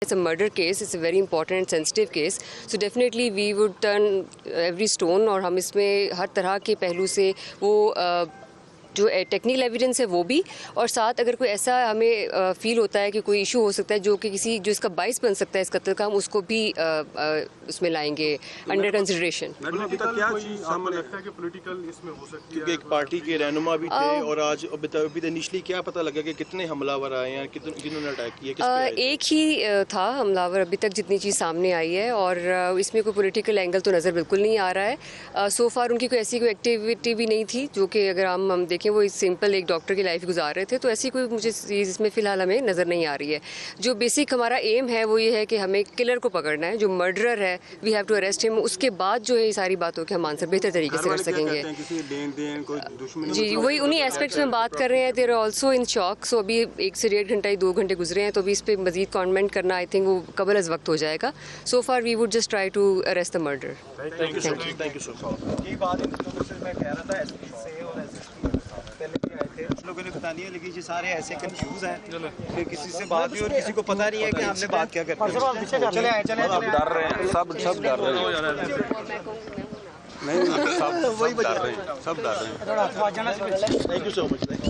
It's a murder case, it's a very important and sensitive case. So definitely we would turn every stone और हम इसमें हर तरह के पहलू से वो जो टेक्निकल एविडेंस है वो भी, और साथ अगर कोई ऐसा हमें फील होता है कि कोई इशू हो सकता है जो कि किसी जो इसका बाइस बन सकता है इस कत्ल का, हम उसको भी उसमें लाएंगे अंडर कंसिडरेशन। अभी तक क्या चीज सामने लगता है कि पॉलिटिकल इसमें हो सकती है, क्योंकि एक पार्टी के रहनुमा भी थे और आज अभी तक इनिशियली क्या पता लगा कि कितने हमलावर आए हैं, किन्होंने अटैक किया? एक ही था हमलावर अभी तक जितनी चीज़ सामने आई है, और इसमें कोई पॉलिटिकल एंगल तो नज़र बिल्कुल नहीं आ रहा है। सो फार उनकी कोई ऐसी कोई एक्टिविटी भी नहीं थी जो कि अगर हम देखें वो सिंपल एक डॉक्टर की लाइफ गुजार रहे थे, तो ऐसी कोई मुझे चीज़ इसमें फ़िलहाल हमें नज़र नहीं आ रही है। जो बेसिक हमारा एम है वो ये है कि हमें किलर को पकड़ना है, जो मर्डरर है we have to arrest him. उसके बाद जो है ये सारी बातों के हम आंसर बेहतर तरीके से कर सकेंगे। जी वही उन्हीं एस्पेक्ट्स में बात कर रहे हैं। देर ऑल्सो इन शॉक। सो अभी 1 से 1.5 घंटा 2 घंटे गुजरे हैं, तो अभी इस पर मजीद कॉमेंट करना आई थिंक वो कबल अज वक्त हो जाएगा। So far we would just try to arrest the murder. Thank you so much. ये बात इन लोगों से मैं कह रहा था से और पहले भी आए थे, कुछ लोगों ने बता दिया, लेकिन ये सारे ऐसे कंफ्यूज हैं कि किसी से बात भी और किसी को पता नहीं है कि हमने बात क्या करनी है। चले आए डर रहे हैं, सब डर रहे हैं। नहीं सब डर रहे हैं, सब डर रहे हैं। Thank you so much.